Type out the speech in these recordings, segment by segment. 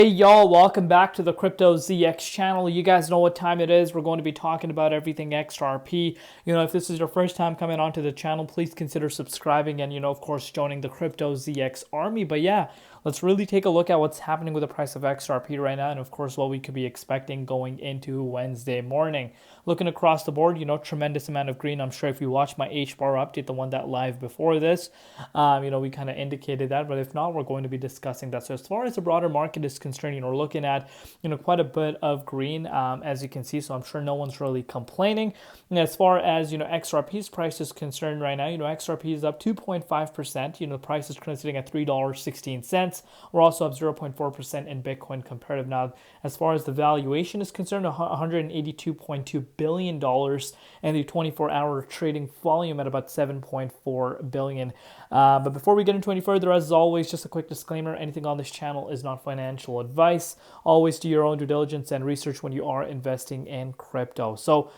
Hey y'all, welcome back to the Crypto ZX channel. You guys know what time it is. We're going to be talking about everything XRP. If this is your first time coming onto the channel, please consider subscribing and, of course, joining the Crypto ZX army. But yeah, let's really take a look at what's happening with the price of XRP right now and, of course, what we could be expecting going into Wednesday morning. Looking across the board, tremendous amount of green. I'm sure if you watched my H-bar update, the one that live before this, we kind of indicated that. But if not, we're going to be discussing that. So as far as the broader market is concerned, we're looking at, quite a bit of green, as you can see. So I'm sure no one's really complaining. And as far as, XRP's price is concerned right now, XRP is up 2.5%. The price is currently sitting at $3.16. We're also up 0.4% in Bitcoin comparative. Now, as far as the valuation is concerned, $182.2 billion, and the 24-hour trading volume at about 7.4 billion. But before we get into any further, as always, just a quick disclaimer: anything on this channel is not financial advice. Always do your own due diligence and research when you are investing in crypto. So,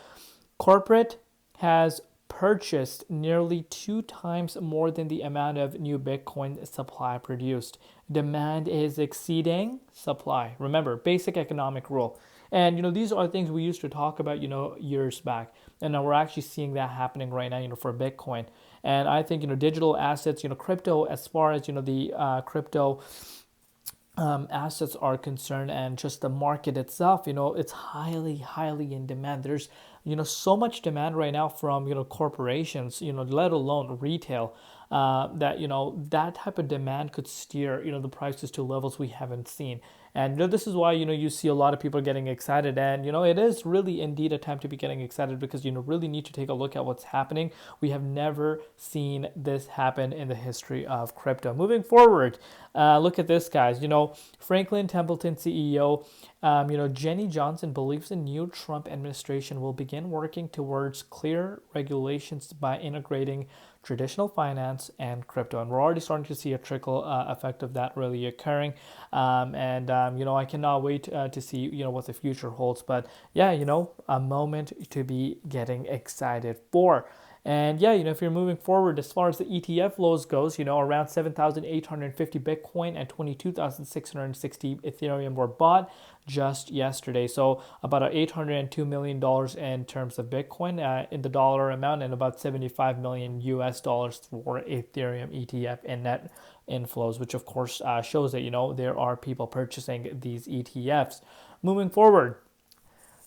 corporate has purchased nearly 2 times more than the amount of new Bitcoin supply produced. Demand is exceeding supply. Remember, basic economic rule. And, these are things we used to talk about, years back. And now we're actually seeing that happening right now, for Bitcoin. And I think, digital assets, crypto, as far as, the crypto assets are concerned, and just the market itself, it's highly in demand. There's so much demand right now from corporations, let alone retail, that that type of demand could steer the prices to levels we haven't seen. And this is why you see a lot of people getting excited, and it is really indeed a time to be getting excited, because really need to take a look at what's happening. We have never seen this happen in the history of crypto. Moving forward, look at this, guys. Franklin Templeton CEO, Jenny Johnson believes the new Trump administration will begin working towards clear regulations by integrating traditional finance and crypto. And we're already starting to see a trickle effect of that really occurring. I cannot wait to see, what the future holds. But yeah, a moment to be getting excited for. And yeah, if you're moving forward, as far as the ETF flows goes, around 7,850 Bitcoin and 22,660 Ethereum were bought just yesterday. So about $802 million in terms of Bitcoin in the dollar amount, and about 75 million US dollars for Ethereum ETF in net inflows, which of course shows that, there are people purchasing these ETFs. Moving forward,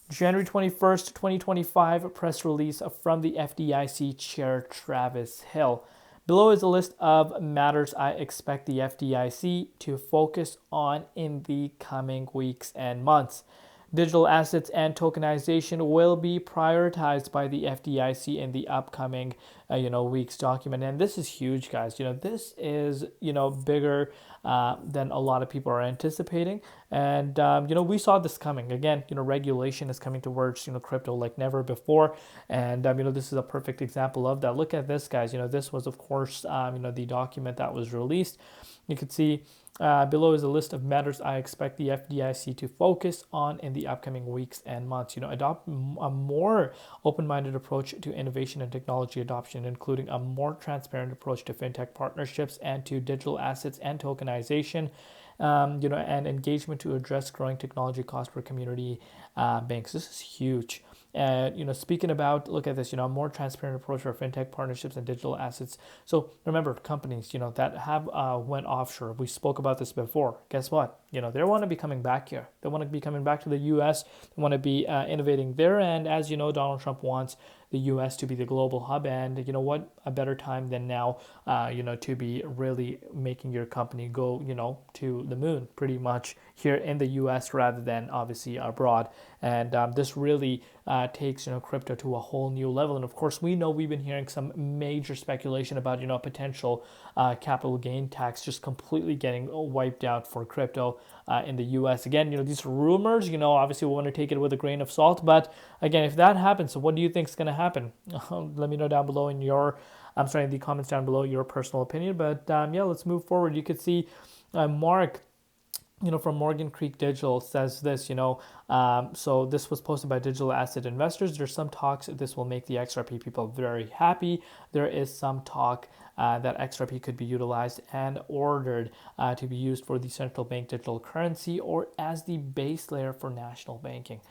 January 21st, 2025, press release from the FDIC Chair Travis Hill. Below is a list of matters I expect the FDIC to focus on in the coming weeks and months. Digital assets and tokenization will be prioritized by the FDIC in the upcoming, week's document. And this is huge, guys. This is, bigger than a lot of people are anticipating. And, we saw this coming. Again, regulation is coming towards, crypto like never before. And, this is a perfect example of that. Look at this, guys. This was, of course, the document that was released. You could see below is a list of matters I expect the FDIC to focus on in the upcoming weeks and months. Adopt a more open-minded approach to innovation and technology adoption, including a more transparent approach to fintech partnerships and to digital assets and tokenization. And engagement to address growing technology costs for community banks. This is huge. And, speaking about, look at this, a more transparent approach for fintech partnerships and digital assets. So remember, companies, that have went offshore. We spoke about this before. Guess what? They want to be coming back here. They want to be coming back to the U.S. They want to be innovating there. And as you know, Donald Trump wants the U.S. to be the global hub. And you know what? A better time than now, to be really making your company go, to the moon pretty much here in the U.S. rather than obviously abroad. And this really takes, crypto to a whole new level. And of course, we know we've been hearing some major speculation about, potential capital gain tax just completely getting wiped out for crypto in the U.S. Again, these rumors, obviously we want to take it with a grain of salt. But again, if that happens, so what do you think is going to happen? Let me know down below in the comments down below, your personal opinion. But yeah, let's move forward. You could see Mark from Morgan Creek Digital says this, so this was posted by Digital Asset Investors. There's some talks this will make the XRP people very happy. There is some talk that XRP could be utilized and ordered to be used for the central bank digital currency or as the base layer for national banking.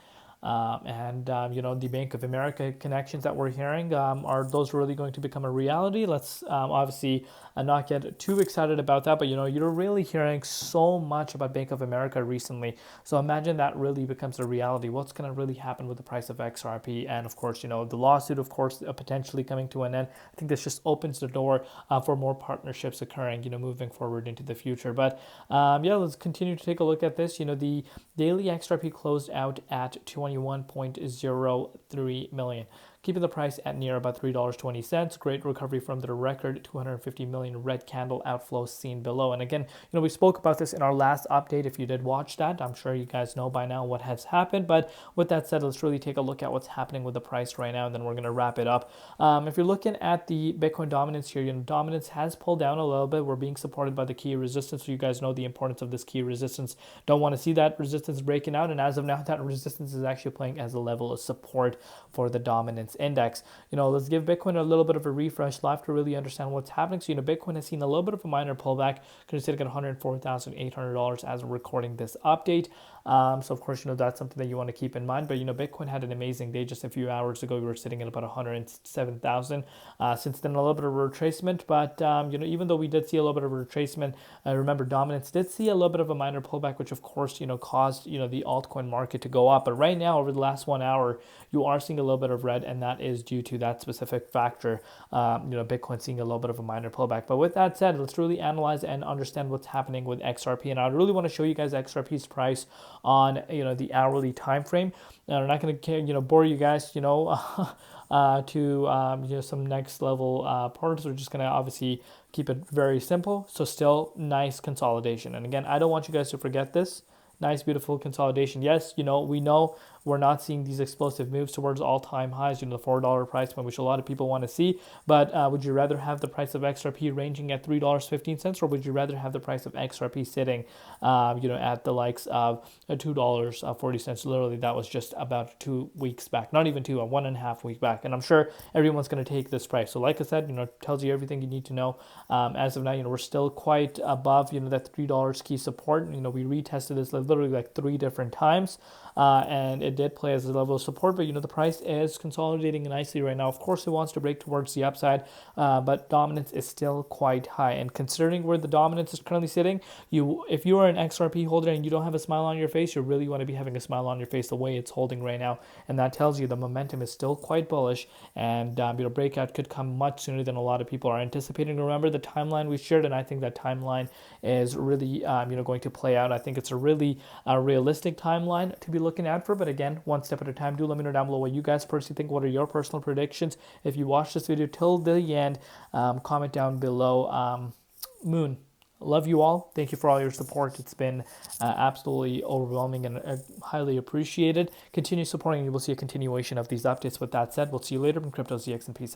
The Bank of America connections that we're hearing, are those really going to become a reality? Let's obviously not get too excited about that, but you're really hearing so much about Bank of America recently. So imagine that really becomes a reality. What's going to really happen with the price of XRP? And of course, the lawsuit, of course, potentially coming to an end. I think this just opens the door for more partnerships occurring, moving forward into the future. But let's continue to take a look at this. The daily XRP closed out at 21.03 million, keeping the price at near about $3.20. Great recovery from the record 250 million red candle outflow seen below. And again, we spoke about this in our last update. If you did watch that, I'm sure you guys know by now what has happened. But with that said, let's really take a look at what's happening with the price right now, and then we're going to wrap it up. If you're looking at the Bitcoin dominance here, dominance has pulled down a little bit. We're being supported by the key resistance. So you guys know the importance of this key resistance. Don't want to see that resistance breaking out. And as of now, that resistance is actually playing as a level of support for the dominance index. Let's give Bitcoin a little bit of a refresh live to really understand what's happening. So, Bitcoin has seen a little bit of a minor pullback, considering at $104,800 as we're recording this update. So of course, that's something that you want to keep in mind. But Bitcoin had an amazing day just a few hours ago. We were sitting at about 107,000. Since then, a little bit of retracement. But even though we did see a little bit of retracement, remember dominance did see a little bit of a minor pullback, which of course caused the altcoin market to go up. But right now, over the last 1 hour, you are seeing a little bit of red, and that is due to that specific factor. Bitcoin seeing a little bit of a minor pullback. But with that said, let's really analyze and understand what's happening with XRP. And I really want to show you guys XRP's price on the hourly time frame. And I'm not going to bore you guys to some next level parts. We're just going to obviously keep it very simple. So still nice consolidation. And again, I don't want you guys to forget this. Nice, beautiful consolidation. Yes, we know we're not seeing these explosive moves towards all-time highs, the $4 price point, which a lot of people want to see. But would you rather have the price of XRP ranging at $3.15, or would you rather have the price of XRP sitting, at the likes of $2.40? Literally, that was just about 2 weeks back. Not even 1.5 week back. And I'm sure everyone's going to take this price. So like I said, tells you everything you need to know. As of now, we're still quite above, that $3 key support. We retested this literally like 3 different times. And it did play as a level of support, but the price is consolidating nicely right now. Of course, it wants to break towards the upside, but dominance is still quite high. And considering where the dominance is currently sitting, if you are an XRP holder and you don't have a smile on your face, you really want to be having a smile on your face the way it's holding right now. And that tells you the momentum is still quite bullish, and breakout could come much sooner than a lot of people are anticipating. Remember the timeline we shared, and I think that timeline is really going to play out. I think it's a really realistic timeline to be looking out for, but again, one step at a time. Do let me know down below what you guys personally think. What are your personal predictions? If you watch this video till the end, comment down below. Moon, love you all. Thank you for all your support. It's been absolutely overwhelming and highly appreciated. Continue supporting. You will see a continuation of these updates. With that said, we'll see you later from Crypto ZX, and peace.